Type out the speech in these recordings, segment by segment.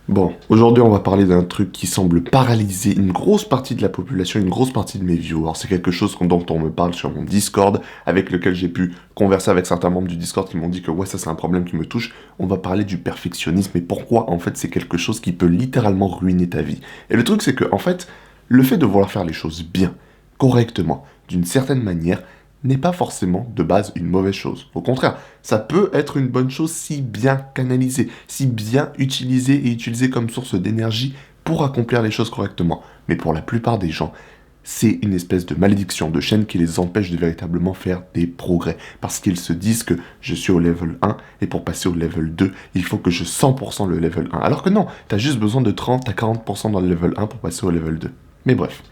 Bon, aujourd'hui on va parler d'un truc qui semble paralyser une grosse partie de la population, une grosse partie de mes viewers. C'est quelque chose dont on me parle sur mon Discord, avec lequel j'ai pu converser avec certains membres du Discord qui m'ont dit que ouais, ça c'est un problème qui me touche. On va parler du perfectionnisme et pourquoi en fait c'est quelque chose qui peut littéralement ruiner ta vie. Et le truc c'est que en fait, le fait de vouloir faire les choses bien, correctement, d'une certaine manière, n'est pas forcément de base une mauvaise chose. Au contraire, ça peut être une bonne chose si bien canalisé, si bien utilisé et utilisé comme source d'énergie pour accomplir les choses correctement. Mais pour la plupart des gens, c'est une espèce de malédiction, de chaîne qui les empêche de véritablement faire des progrès. Parce qu'ils se disent que je suis au level 1 et pour passer au level 2, il faut que je 100% le level 1. Alors que non, t'as juste besoin de 30 à 40% dans le level 1 pour passer au level 2. Mais bref.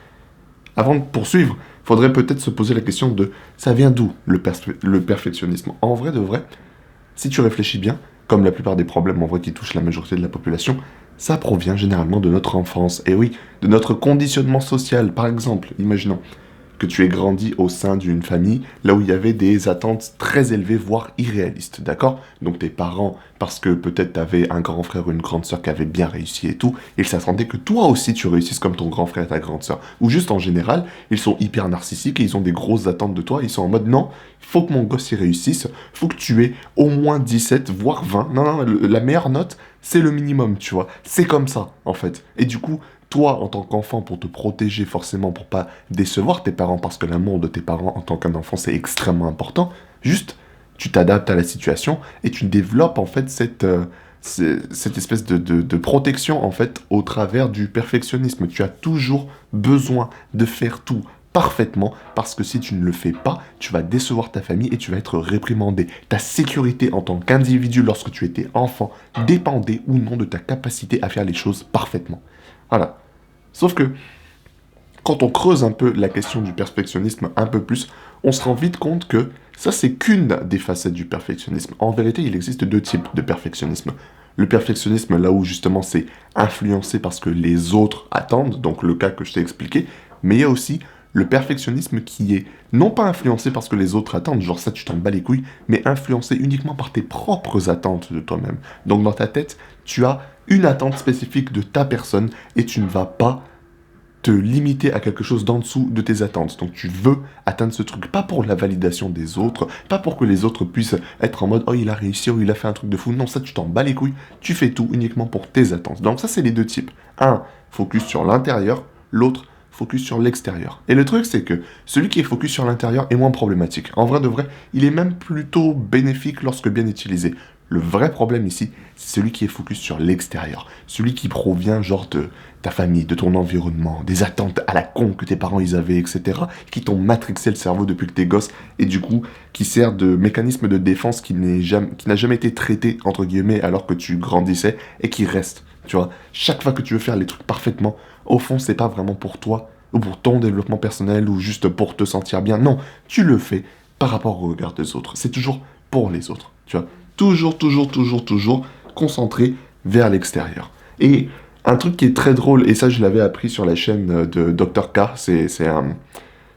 Avant de poursuivre, faudrait peut-être se poser la question de ça vient d'où le perfectionnisme. En vrai de vrai, si tu réfléchis bien, comme la plupart des problèmes en vrai qui touchent la majorité de la population, ça provient généralement de notre enfance. Et oui, de notre conditionnement social. Par exemple, imaginons que tu aies grandi au sein d'une famille là où il y avait des attentes très élevées, voire irréalistes, d'accord? Donc tes parents, parce que peut-être tu avais un grand frère ou une grande sœur qui avait bien réussi et tout, ils s'attendaient que toi aussi tu réussisses comme ton grand frère et ta grande sœur. Ou juste en général, ils sont hyper narcissiques et ils ont des grosses attentes de toi, ils sont en mode non, il faut que mon gosse y réussisse, faut que tu aies au moins 17, voire 20. Non, non, la meilleure note, c'est le minimum, tu vois. C'est comme ça, en fait. Et du coup, toi, en tant qu'enfant, pour te protéger forcément, pour pas décevoir tes parents, parce que l'amour de tes parents en tant qu'un enfant, c'est extrêmement important, juste, tu t'adaptes à la situation et tu développes en fait cette espèce de protection en fait au travers du perfectionnisme. Tu as toujours besoin de faire tout parfaitement parce que si tu ne le fais pas, tu vas décevoir ta famille et tu vas être réprimandé. Ta sécurité en tant qu'individu lorsque tu étais enfant dépendait ou non de ta capacité à faire les choses parfaitement. Voilà. Sauf que quand on creuse un peu la question du perfectionnisme un peu plus, on se rend vite compte que ça, c'est qu'une des facettes du perfectionnisme. En vérité, il existe deux types de perfectionnisme. Le perfectionnisme, là où justement c'est influencé parce que les autres attendent, donc le cas que je t'ai expliqué, mais il y a aussi le perfectionnisme qui est non pas influencé parce que les autres attendent, genre ça tu t'en bats les couilles, mais influencé uniquement par tes propres attentes de toi-même. Donc dans ta tête, tu as une attente spécifique de ta personne et tu ne vas pas te limiter à quelque chose d'en dessous de tes attentes. Donc tu veux atteindre ce truc, pas pour la validation des autres, pas pour que les autres puissent être en mode oh il a réussi, oh il a fait un truc de fou. Non, ça tu t'en bats les couilles, tu fais tout uniquement pour tes attentes. Donc ça c'est les deux types. Un, focus sur l'intérieur, l'autre, focus sur l'extérieur. Et le truc c'est que celui qui est focus sur l'intérieur est moins problématique. En vrai de vrai, il est même plutôt bénéfique lorsque bien utilisé. Le vrai problème ici, c'est celui qui est focus sur l'extérieur. Celui qui provient genre de ta famille, de ton environnement, des attentes à la con que tes parents ils avaient, etc. Qui t'ont matrixé le cerveau depuis que t'es gosse et du coup qui sert de mécanisme de défense qui n'a jamais été traité, entre guillemets, alors que tu grandissais et qui reste. Tu vois, chaque fois que tu veux faire les trucs parfaitement, au fond, c'est pas vraiment pour toi ou pour ton développement personnel ou juste pour te sentir bien. Non, tu le fais par rapport au regard des autres. C'est toujours pour les autres. Tu vois, toujours, toujours, toujours, toujours concentré vers l'extérieur. Et un truc qui est très drôle, et ça je l'avais appris sur la chaîne de Dr. K, c'est un,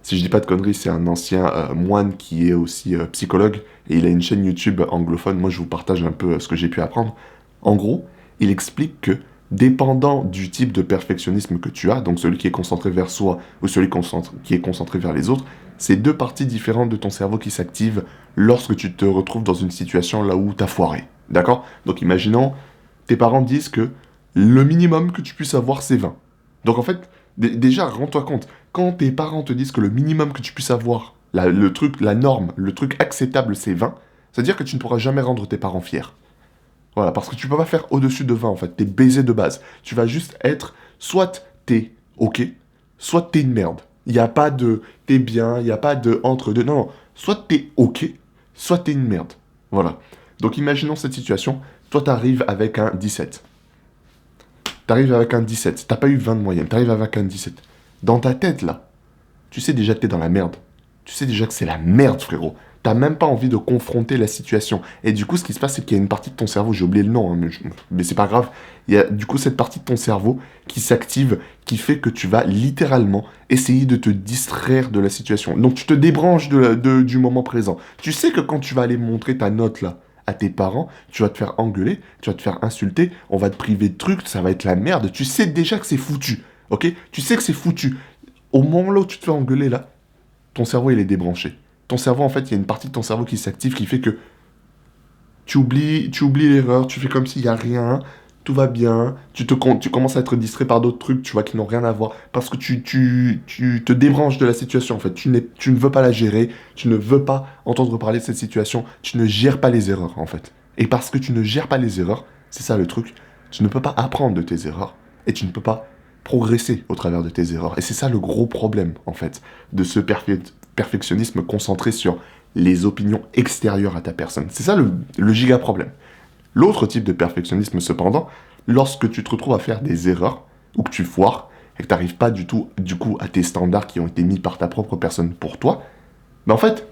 si je dis pas de conneries, c'est un ancien moine qui est aussi psychologue, et il a une chaîne YouTube anglophone, moi je vous partage un peu ce que j'ai pu apprendre. En gros, il explique que, dépendant du type de perfectionnisme que tu as, donc celui qui est concentré vers soi ou celui qui est concentré vers les autres, c'est deux parties différentes de ton cerveau qui s'activent lorsque tu te retrouves dans une situation là où t'as foiré. D'accord? Donc imaginons, tes parents disent que le minimum que tu puisses avoir, c'est 20. Donc en fait, déjà, rends-toi compte, quand tes parents te disent que le minimum que tu puisses avoir, le truc, la norme, le truc acceptable, c'est 20, c'est-à-dire que tu ne pourras jamais rendre tes parents fiers. Voilà, parce que tu peux pas faire au-dessus de 20 en fait, t'es baisé de base. Tu vas juste être, soit t'es ok, soit t'es une merde. Il n'y a pas de t'es bien, il n'y a pas de entre deux. Non, non, soit t'es ok, soit t'es une merde. Voilà. Donc imaginons cette situation, toi t'arrives avec un 17. T'arrives avec un 17, t'as pas eu 20 de moyenne, t'arrives avec un 17. Dans ta tête là, tu sais déjà que t'es dans la merde. Tu sais déjà que c'est la merde, frérot. T'as même pas envie de confronter la situation. Et du coup, ce qui se passe, c'est qu'il y a une partie de ton cerveau, j'ai oublié le nom, hein, mais c'est pas grave. Il y a du coup cette partie de ton cerveau qui s'active, qui fait que tu vas littéralement essayer de te distraire de la situation. Donc tu te débranches du moment présent. Tu sais que quand tu vas aller montrer ta note là, à tes parents, tu vas te faire engueuler, tu vas te faire insulter, on va te priver de trucs, ça va être la merde. Tu sais déjà que c'est foutu, ok? Tu sais que c'est foutu. Au moment là où tu te fais engueuler, là, ton cerveau, il est débranché. Ton cerveau, en fait, il y a une partie de ton cerveau qui s'active, qui fait que tu oublies l'erreur, tu fais comme s'il n'y a rien, tout va bien, tu commences à être distrait par d'autres trucs, tu vois, qui n'ont rien à voir, parce que tu te débranches de la situation, en fait. Tu ne veux pas la gérer, tu ne veux pas entendre parler de cette situation, tu ne gères pas les erreurs, en fait. Et parce que tu ne gères pas les erreurs, c'est ça le truc, tu ne peux pas apprendre de tes erreurs, et tu ne peux pas progresser au travers de tes erreurs. Et c'est ça le gros problème, en fait, de ce perfectionnisme concentré sur les opinions extérieures à ta personne. C'est ça le giga problème. L'autre type de perfectionnisme, cependant, lorsque tu te retrouves à faire des erreurs, ou que tu foires, et que tu n'arrives pas du tout, du coup, à tes standards qui ont été mis par ta propre personne pour toi, ben en fait,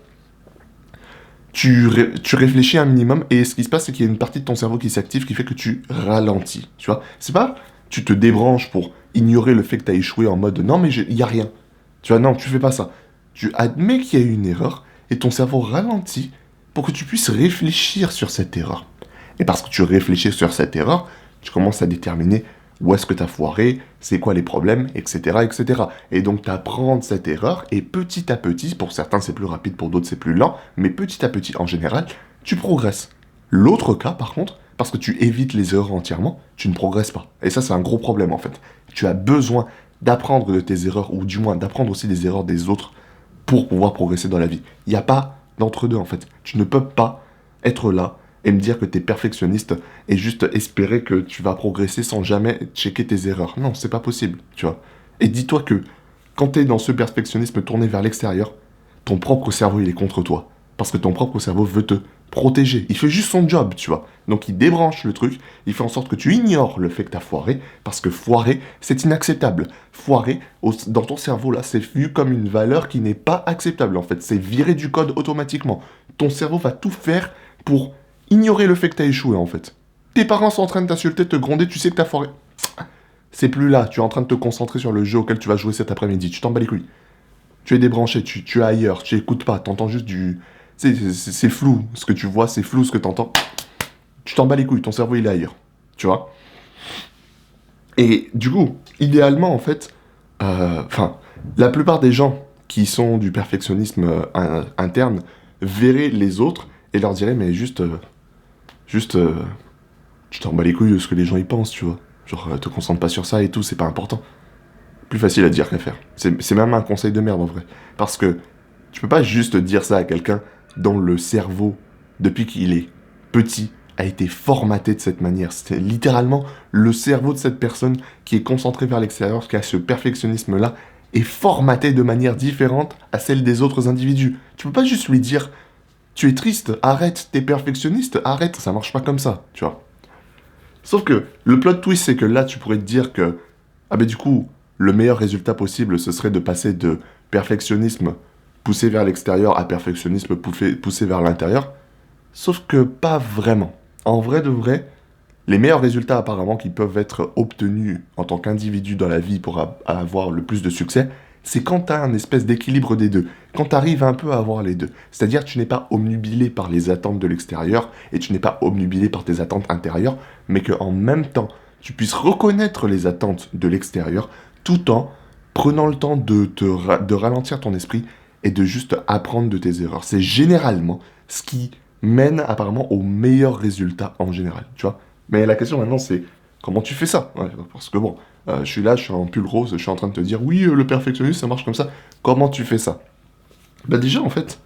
tu réfléchis un minimum, et ce qui se passe, c'est qu'il y a une partie de ton cerveau qui s'active, qui fait que tu ralentis, tu vois. C'est pas, tu te débranches pour ignorer le fait que tu as échoué en mode, non mais il n'y a rien. Tu vois, non, tu fais pas ça. Tu admets qu'il y a eu une erreur, et ton cerveau ralentit pour que tu puisses réfléchir sur cette erreur. Et parce que tu réfléchis sur cette erreur, tu commences à déterminer où est-ce que tu as foiré, c'est quoi les problèmes, etc. etc. Et donc tu apprends de cette erreur, et petit à petit, pour certains c'est plus rapide, pour d'autres c'est plus lent, mais petit à petit, en général, tu progresses. L'autre cas, par contre, parce que tu évites les erreurs entièrement, tu ne progresses pas. Et ça, c'est un gros problème, en fait. Tu as besoin d'apprendre de tes erreurs, ou du moins d'apprendre aussi des erreurs des autres, pour pouvoir progresser dans la vie. Il n'y a pas d'entre-deux, en fait. Tu ne peux pas être là et me dire que tu es perfectionniste et juste espérer que tu vas progresser sans jamais checker tes erreurs. Non, c'est pas possible, tu vois. Et dis-toi que quand tu es dans ce perfectionnisme tourné vers l'extérieur, ton propre cerveau, il est contre toi. Parce que ton propre cerveau veut te protéger. Il fait juste son job, tu vois. Donc il débranche le truc, il fait en sorte que tu ignores le fait que tu as foiré, parce que foirer, c'est inacceptable. Foirer, dans ton cerveau, là, c'est vu comme une valeur qui n'est pas acceptable, en fait. C'est viré du code automatiquement. Ton cerveau va tout faire pour ignorer le fait que tu as échoué, en fait. Tes parents sont en train de t'insulter, de te gronder, tu sais que tu as foiré. C'est plus là, tu es en train de te concentrer sur le jeu auquel tu vas jouer cet après-midi, tu t'en bats les couilles. Tu es débranché, tu es ailleurs, tu écoutes pas, t'entends juste du... C'est flou, ce que tu vois, c'est flou ce que t'entends. Tu t'en bats les couilles, ton cerveau il est ailleurs, tu vois. Et du coup, idéalement en fait, la plupart des gens qui sont du perfectionnisme interne verraient les autres et leur diraient mais tu t'en bats les couilles de ce que les gens y pensent, tu vois. Genre, te concentre pas sur ça et tout, c'est pas important. Plus facile à dire qu'à faire. C'est même un conseil de merde en vrai. Parce que tu peux pas juste dire ça à quelqu'un dont le cerveau, depuis qu'il est petit, a été formaté de cette manière. C'est littéralement le cerveau de cette personne qui est concentré vers l'extérieur, qui a ce perfectionnisme-là, est formaté de manière différente à celle des autres individus. Tu peux pas juste lui dire tu es triste, arrête, t'es perfectionniste, arrête, ça marche pas comme ça, tu vois. Sauf que le plot twist, c'est que là, tu pourrais te dire que, ah ben du coup, le meilleur résultat possible, ce serait de passer de perfectionnisme poussé vers l'extérieur à perfectionnisme poussé vers l'intérieur. Sauf que pas vraiment. En vrai de vrai, les meilleurs résultats apparemment qui peuvent être obtenus en tant qu'individu dans la vie pour avoir le plus de succès, c'est quand tu as un espèce d'équilibre des deux. Quand tu arrives un peu à avoir les deux. C'est-à-dire que tu n'es pas omnubilé par les attentes de l'extérieur et tu n'es pas omnubilé par tes attentes intérieures, mais qu'en même temps, tu puisses reconnaître les attentes de l'extérieur tout en prenant le temps de ralentir ton esprit et de juste apprendre de tes erreurs. C'est généralement ce qui mène apparemment aux meilleurs résultats en général, tu vois. Mais la question maintenant c'est comment tu fais ça? Ouais, parce que bon, je suis là, je suis en pull rose, je suis en train de te dire oui, le perfectionnisme ça marche comme ça. Comment tu fais ça? Bah déjà en fait,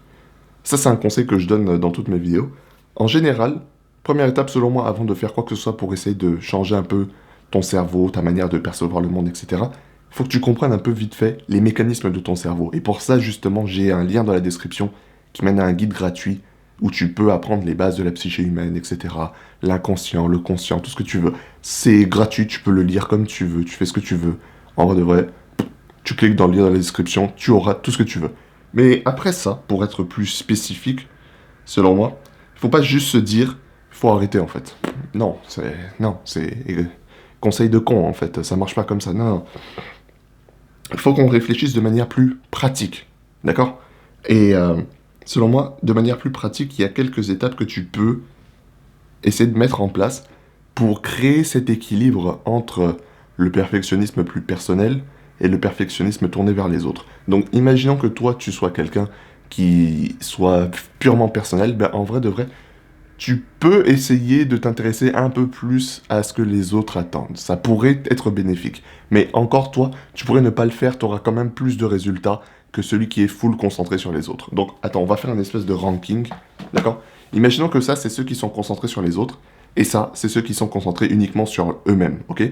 ça c'est un conseil que je donne dans toutes mes vidéos. En général, première étape selon moi avant de faire quoi que ce soit pour essayer de changer un peu ton cerveau, ta manière de percevoir le monde, etc. Il faut que tu comprennes un peu vite fait les mécanismes de ton cerveau. Et pour ça justement, j'ai un lien dans la description qui mène à un guide gratuit où tu peux apprendre les bases de la psyché humaine, etc. L'inconscient, le conscient, tout ce que tu veux. C'est gratuit, tu peux le lire comme tu veux, tu fais ce que tu veux. En vrai de vrai, tu cliques dans le lien dans la description, tu auras tout ce que tu veux. Mais après ça, pour être plus spécifique, selon moi, il faut pas juste se dire, il faut arrêter en fait. Non, c'est conseil de con en fait, ça marche pas comme ça. Non. Il faut qu'on réfléchisse de manière plus pratique, d'accord? Et selon moi, de manière plus pratique, il y a quelques étapes que tu peux essayer de mettre en place pour créer cet équilibre entre le perfectionnisme plus personnel et le perfectionnisme tourné vers les autres. Donc imaginons que toi tu sois quelqu'un qui soit purement personnel, ben en vrai de vrai, tu peux essayer de t'intéresser un peu plus à ce que les autres attendent. Ça pourrait être bénéfique. Mais encore toi, tu pourrais ne pas le faire, tu auras quand même plus de résultats que celui qui est full concentré sur les autres. Donc attends, on va faire une espèce de ranking, d'accord? Imaginons que ça, c'est ceux qui sont concentrés sur les autres, et ça, c'est ceux qui sont concentrés uniquement sur eux-mêmes, ok?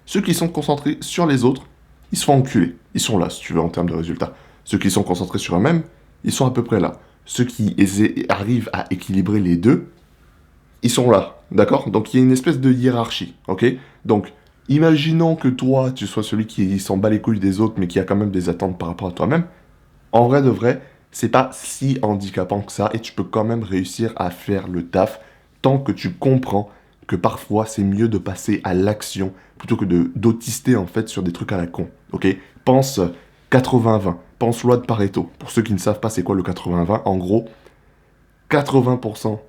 Ceux qui sont concentrés sur les autres, ils se font enculer. Ils sont là, si tu veux, en termes de résultats. Ceux qui sont concentrés sur eux-mêmes, ils sont à peu près là. Ceux qui arrivent à équilibrer les deux, ils sont là, d'accord? Donc il y a une espèce de hiérarchie, ok? Donc, imaginons que toi, tu sois celui qui s'en bat les couilles des autres, mais qui a quand même des attentes par rapport à toi-même. En vrai de vrai, c'est pas si handicapant que ça, et tu peux quand même réussir à faire le taf, tant que tu comprends que parfois c'est mieux de passer à l'action, plutôt que d'autister en fait sur des trucs à la con, ok? Pense 80-20, pense loi de Pareto. Pour ceux qui ne savent pas c'est quoi le 80-20, en gros, 80%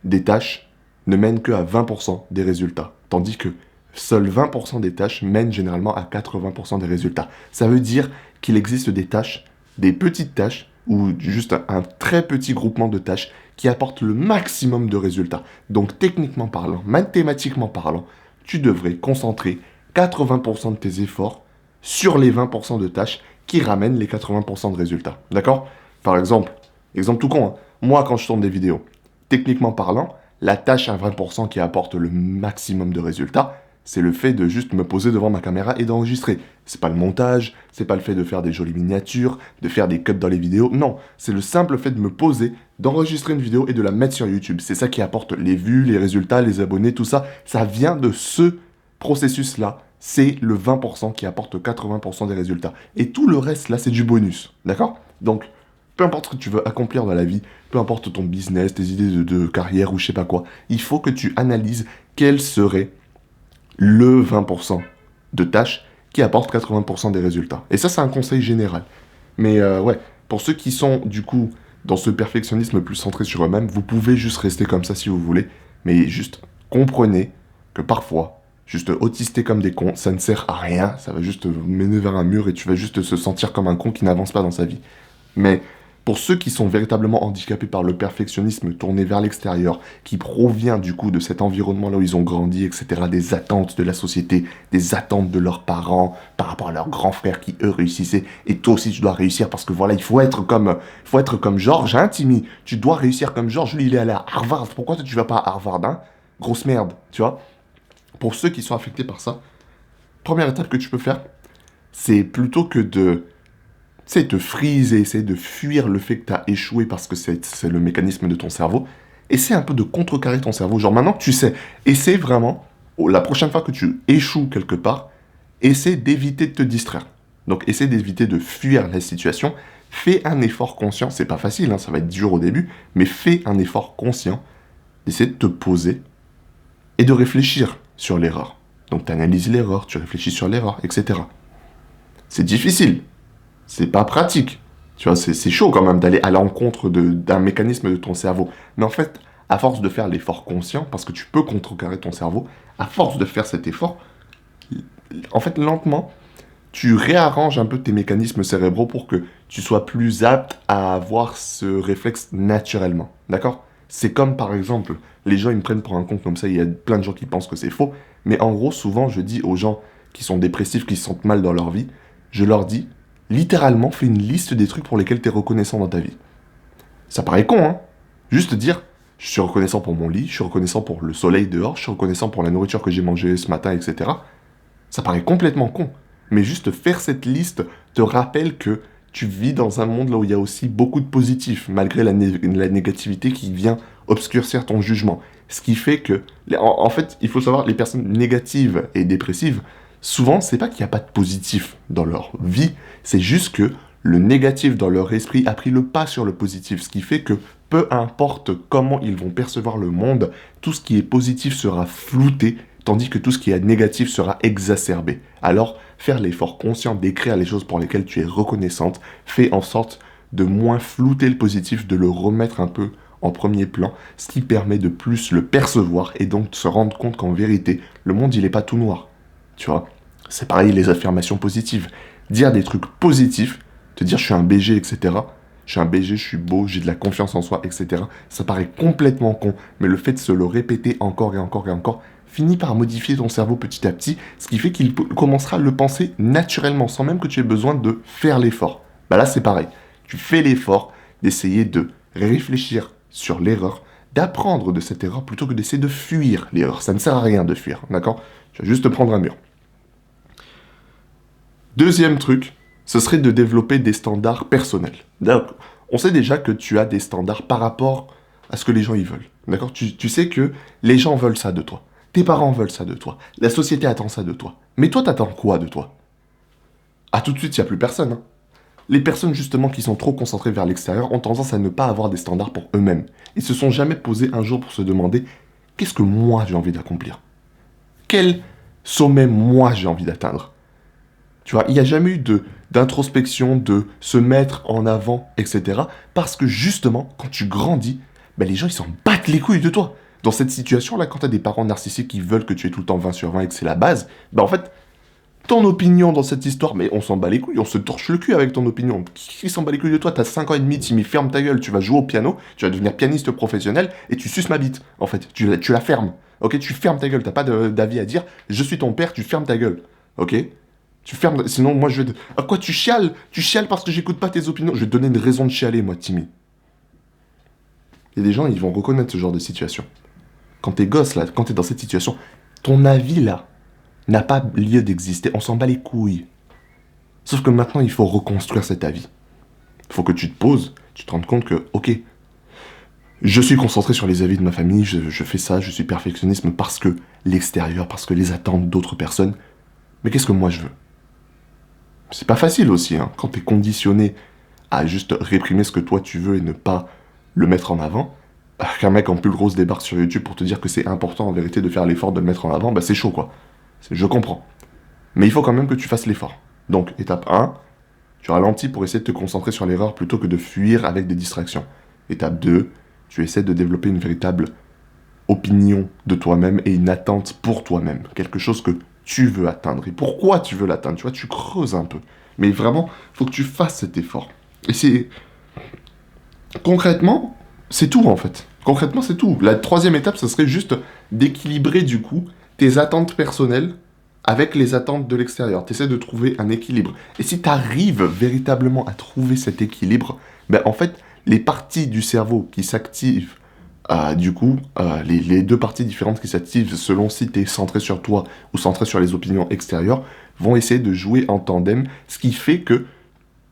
des tâches ne mènent que à 20% des résultats. Tandis que seuls 20% des tâches mènent généralement à 80% des résultats. Ça veut dire qu'il existe des tâches, des petites tâches, ou juste un très petit groupement de tâches qui apportent le maximum de résultats. Donc techniquement parlant, mathématiquement parlant, tu devrais concentrer 80% de tes efforts sur les 20% de tâches qui ramènent les 80% de résultats. D'accord? Par exemple, exemple tout con, hein. Moi quand je tourne des vidéos, techniquement parlant, la tâche à 20% qui apporte le maximum de résultats, c'est le fait de juste me poser devant ma caméra et d'enregistrer. C'est pas le montage, c'est pas le fait de faire des jolies miniatures, de faire des cuts dans les vidéos. Non, c'est le simple fait de me poser, d'enregistrer une vidéo et de la mettre sur YouTube. C'est ça qui apporte les vues, les résultats, les abonnés, tout ça. Ça vient de ce processus-là. C'est le 20% qui apporte 80% des résultats. Et tout le reste, là, c'est du bonus. D'accord? Donc, peu importe ce que tu veux accomplir dans la vie, peu importe ton business, tes idées de carrière ou je sais pas quoi, il faut que tu analyses quel serait le 20% de tâches qui apportent 80% des résultats. Et ça, c'est un conseil général. Mais ouais, pour ceux qui sont du coup dans ce perfectionnisme plus centré sur eux-mêmes, vous pouvez juste rester comme ça si vous voulez, mais juste comprenez que parfois, juste autister comme des cons, ça ne sert à rien, ça va juste te mener vers un mur et tu vas juste se sentir comme un con qui n'avance pas dans sa vie. Mais pour ceux qui sont véritablement handicapés par le perfectionnisme tourné vers l'extérieur, qui provient du coup de cet environnement-là où ils ont grandi, etc., des attentes de la société, des attentes de leurs parents par rapport à leurs grands frères qui, eux, réussissaient, et toi aussi tu dois réussir parce que voilà, il faut être comme Georges, hein, Timmy? Tu dois réussir comme Georges, lui il est allé à Harvard, pourquoi toi tu vas pas à Harvard, hein? Grosse merde, tu vois? Pour ceux qui sont affectés par ça, première étape que tu peux faire, c'est plutôt que de te friser, essayer de fuir le fait que tu as échoué parce que c'est le mécanisme de ton cerveau, essaie un peu de contrecarrer ton cerveau. Genre maintenant que tu sais, essaie vraiment, la prochaine fois que tu échoues quelque part, essaie d'éviter de te distraire. Donc essaie d'éviter de fuir la situation, fais un effort conscient, c'est pas facile, hein, ça va être dur au début, mais fais un effort conscient d'essayer de te poser et de réfléchir sur l'erreur. Donc tu analyses l'erreur, tu réfléchis sur l'erreur, etc. C'est difficile, c'est pas pratique. Tu vois, c'est chaud quand même d'aller à l'encontre d'un mécanisme de ton cerveau. Mais en fait, à force de faire l'effort conscient, parce que tu peux contrecarrer ton cerveau, à force de faire cet effort, en fait, lentement, tu réarranges un peu tes mécanismes cérébraux pour que tu sois plus apte à avoir ce réflexe naturellement. D'accord? C'est comme par exemple, les gens ils me prennent pour un con comme ça, il y a plein de gens qui pensent que c'est faux, mais en gros, souvent, je dis aux gens qui sont dépressifs, qui se sentent mal dans leur vie, je leur dis, littéralement, fais une liste des trucs pour lesquels tu es reconnaissant dans ta vie. Ça paraît con, hein? Juste dire, je suis reconnaissant pour mon lit, je suis reconnaissant pour le soleil dehors, je suis reconnaissant pour la nourriture que j'ai mangée ce matin, etc. Ça paraît complètement con. Mais juste faire cette liste te rappelle que tu vis dans un monde là où il y a aussi beaucoup de positifs, malgré la négativité qui vient obscurcir ton jugement. Ce qui fait que, en fait, il faut savoir, les personnes négatives et dépressives, souvent, c'est pas qu'il n'y a pas de positif dans leur vie, c'est juste que le négatif dans leur esprit a pris le pas sur le positif, ce qui fait que peu importe comment ils vont percevoir le monde, tout ce qui est positif sera flouté, tandis que tout ce qui est négatif sera exacerbé. Alors, faire l'effort conscient d'écrire les choses pour lesquelles tu es reconnaissante, fait en sorte de moins flouter le positif, de le remettre un peu en premier plan, ce qui permet de plus le percevoir et donc de se rendre compte qu'en vérité, le monde, il n'est pas tout noir. Tu vois? C'est pareil, les affirmations positives. Dire des trucs positifs, te dire je suis un BG, etc. Je suis un BG, je suis beau, j'ai de la confiance en soi, etc. Ça paraît complètement con, mais le fait de se le répéter encore et encore et encore finit par modifier ton cerveau petit à petit, ce qui fait qu'il commencera à le penser naturellement, sans même que tu aies besoin de faire l'effort. Bah là, c'est pareil. Tu fais l'effort d'essayer de réfléchir sur l'erreur, d'apprendre de cette erreur plutôt que d'essayer de fuir l'erreur. Ça ne sert à rien de fuir, d'accord? Tu vas juste te prendre un mur. Deuxième truc, ce serait de développer des standards personnels. Donc, on sait déjà que tu as des standards par rapport à ce que les gens y veulent. D'accord? Tu sais que les gens veulent ça de toi. Tes parents veulent ça de toi. La société attend ça de toi. Mais toi, t'attends quoi de toi? Ah, tout de suite, il n'y a plus personne. Hein. Les personnes, justement, qui sont trop concentrées vers l'extérieur ont tendance à ne pas avoir des standards pour eux-mêmes. Ils se sont jamais posés un jour pour se demander qu'est-ce que moi j'ai envie d'accomplir? Quel sommet moi j'ai envie d'atteindre? Tu vois, il n'y a jamais eu d'introspection, de se mettre en avant, etc. Parce que justement, quand tu grandis, ben les gens, ils s'en battent les couilles de toi. Dans cette situation-là, quand tu as des parents narcissiques qui veulent que tu aies tout le temps 20 sur 20 et que c'est la base, ben en fait, ton opinion dans cette histoire, mais on s'en bat les couilles, on se torche le cul avec ton opinion. Qui s'en bat les couilles de toi? T'as 5 ans et demi, Timmy, ferme ta gueule, tu vas jouer au piano, tu vas devenir pianiste professionnel et tu suces ma bite, en fait. Tu la fermes, ok? Tu fermes ta gueule, t'as pas d'avis à dire, je suis ton père, tu fermes ta gueule, ok? Tu fermes, sinon moi je vais... À quoi tu chiales? Tu chiales parce que j'écoute pas tes opinions. Je vais te donner une raison de chialer, moi, Timmy. Il y a des gens, ils vont reconnaître ce genre de situation. Quand t'es gosse, là, quand t'es dans cette situation, ton avis, là, n'a pas lieu d'exister. On s'en bat les couilles. Sauf que maintenant, il faut reconstruire cet avis. Il faut que tu te poses, tu te rendes compte que, ok, je suis concentré sur les avis de ma famille, je fais ça, je suis perfectionnisme parce que l'extérieur, parce que les attentes d'autres personnes. Mais qu'est-ce que moi je veux? C'est pas facile aussi, hein, quand t'es conditionné à juste réprimer ce que toi tu veux et ne pas le mettre en avant. Qu'un mec en pull rose débarque sur YouTube pour te dire que c'est important en vérité de faire l'effort de le mettre en avant, bah c'est chaud quoi. Je comprends. Mais il faut quand même que tu fasses l'effort. Donc, étape 1, tu ralentis pour essayer de te concentrer sur l'erreur plutôt que de fuir avec des distractions. Étape 2, tu essaies de développer une véritable opinion de toi-même et une attente pour toi-même. Quelque chose que tu veux atteindre. Et pourquoi tu veux l'atteindre? Tu vois, tu creuses un peu. Mais vraiment, il faut que tu fasses cet effort. Et c'est... Concrètement, c'est tout en fait. Concrètement, c'est tout. La troisième étape, ce serait juste d'équilibrer du coup tes attentes personnelles avec les attentes de l'extérieur. Tu essaies de trouver un équilibre. Et si tu arrives véritablement à trouver cet équilibre, ben en fait, les parties du cerveau qui s'activent, les deux parties différentes qui s'activent selon si tu es centré sur toi ou centré sur les opinions extérieures, vont essayer de jouer en tandem, ce qui fait que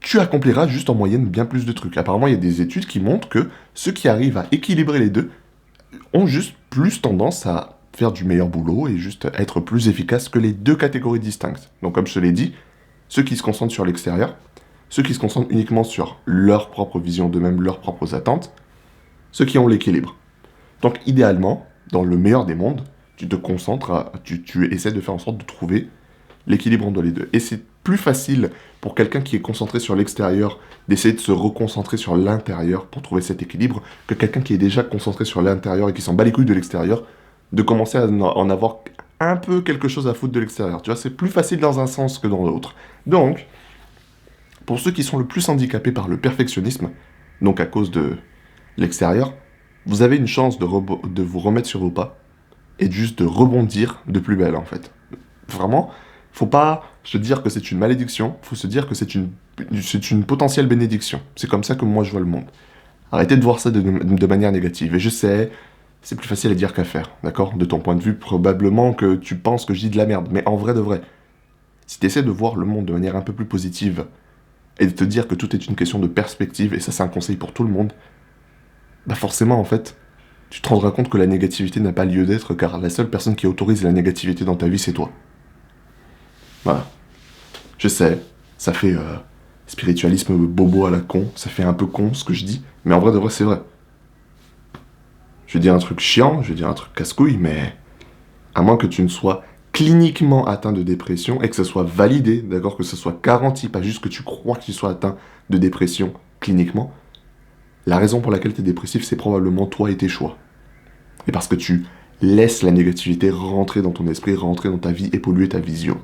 tu accompliras juste en moyenne bien plus de trucs. Apparemment, il y a des études qui montrent que ceux qui arrivent à équilibrer les deux ont juste plus tendance à faire du meilleur boulot et juste être plus efficaces que les deux catégories distinctes. Donc comme je te l'ai dit, ceux qui se concentrent sur l'extérieur, ceux qui se concentrent uniquement sur leur propre vision d'eux-mêmes, leurs propres attentes, ceux qui ont l'équilibre. Donc idéalement, dans le meilleur des mondes, tu te concentres, tu essaies de faire en sorte de trouver l'équilibre entre les deux. Et c'est plus facile pour quelqu'un qui est concentré sur l'extérieur d'essayer de se reconcentrer sur l'intérieur pour trouver cet équilibre que quelqu'un qui est déjà concentré sur l'intérieur et qui s'en bat les couilles de l'extérieur de commencer à en avoir un peu quelque chose à foutre de l'extérieur. Tu vois, c'est plus facile dans un sens que dans l'autre. Donc, pour ceux qui sont le plus handicapés par le perfectionnisme, donc à cause de l'extérieur, vous avez une chance de vous remettre sur vos pas et juste de rebondir de plus belle en fait. Vraiment, faut pas se dire que c'est une malédiction, faut se dire que c'est une potentielle bénédiction. C'est comme ça que moi je vois le monde. Arrêtez de voir ça de manière négative. Et je sais, c'est plus facile à dire qu'à faire, d'accord? De ton point de vue, probablement que tu penses que je dis de la merde, mais en vrai de vrai, si tu essaies de voir le monde de manière un peu plus positive et de te dire que tout est une question de perspective, et ça c'est un conseil pour tout le monde, bah forcément en fait, tu te rendras compte que la négativité n'a pas lieu d'être, car la seule personne qui autorise la négativité dans ta vie, c'est toi. Voilà. Je sais, ça fait spiritualisme bobo à la con, ça fait un peu con ce que je dis, mais en vrai de vrai c'est vrai. Je vais dire un truc chiant, je vais dire un truc casse-couille, mais à moins que tu ne sois cliniquement atteint de dépression et que ce soit validé, d'accord, que ce soit garanti, pas juste que tu crois que tu sois atteint de dépression cliniquement, La raison pour laquelle tu es dépressif, c'est probablement toi et tes choix. Et parce que tu laisses la négativité rentrer dans ton esprit, rentrer dans ta vie et polluer ta vision.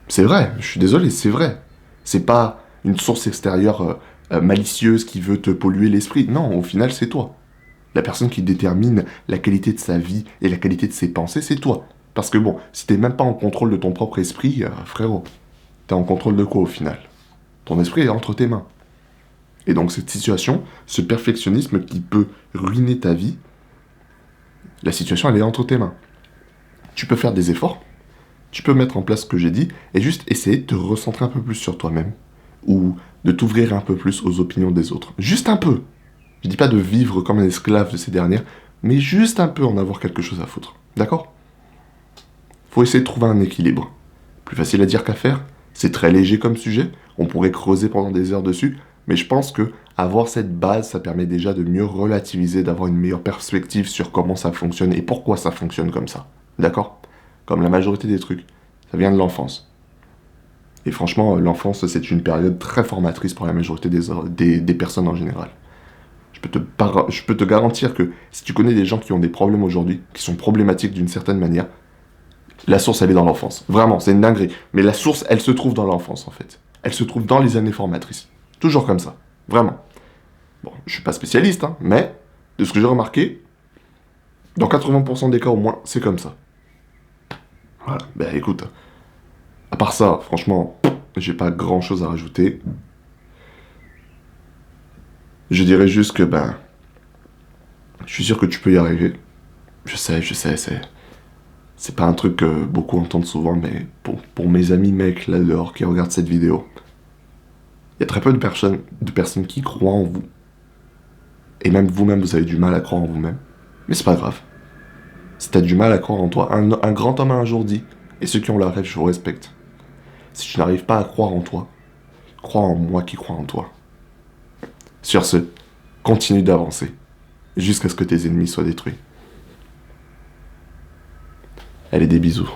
C'est vrai, je suis désolé, c'est vrai. C'est pas une source extérieure malicieuse qui veut te polluer l'esprit. Non, au final, c'est toi. La personne qui détermine la qualité de sa vie et la qualité de ses pensées, c'est toi. Parce que bon, si t'es même pas en contrôle de ton propre esprit, frérot, t'es en contrôle de quoi au final? Ton esprit est entre tes mains. Et donc cette situation, ce perfectionnisme qui peut ruiner ta vie, la situation elle est entre tes mains. Tu peux faire des efforts, tu peux mettre en place ce que j'ai dit, et juste essayer de te recentrer un peu plus sur toi-même, ou de t'ouvrir un peu plus aux opinions des autres. Juste un peu. Je dis pas de vivre comme un esclave de ces dernières, mais juste un peu en avoir quelque chose à foutre. D'accord? Faut essayer de trouver un équilibre. Plus facile à dire qu'à faire, c'est très léger comme sujet, on pourrait creuser pendant des heures dessus, mais je pense que avoir cette base, ça permet déjà de mieux relativiser, d'avoir une meilleure perspective sur comment ça fonctionne et pourquoi ça fonctionne comme ça. D'accord? Comme la majorité des trucs, ça vient de l'enfance. Et franchement, l'enfance, c'est une période très formatrice pour la majorité des personnes en général. Je peux te garantir que si tu connais des gens qui ont des problèmes aujourd'hui, qui sont problématiques d'une certaine manière, la source, elle est dans l'enfance. Vraiment, c'est une dinguerie. Mais la source, elle se trouve dans l'enfance, en fait. Elle se trouve dans les années formatrices. Toujours comme ça. Vraiment. Bon, je suis pas spécialiste, hein, mais de ce que j'ai remarqué, dans 80% des cas au moins, c'est comme ça. Voilà. Ben écoute, à part ça, franchement, j'ai pas grand chose à rajouter. Je dirais juste que, je suis sûr que tu peux y arriver. Je sais, c'est pas un truc que beaucoup entendent souvent, mais pour mes amis mecs là dehors qui regardent cette vidéo, il y a très peu de personnes qui croient en vous. Et même vous-même, vous avez du mal à croire en vous-même. Mais c'est pas grave. Si t'as du mal à croire en toi, un grand homme a un jour dit, et ceux qui ont la rêve, je vous respecte. Si tu n'arrives pas à croire en toi, crois en moi qui crois en toi. Sur ce, continue d'avancer, jusqu'à ce que tes ennemis soient détruits. Allez, des bisous.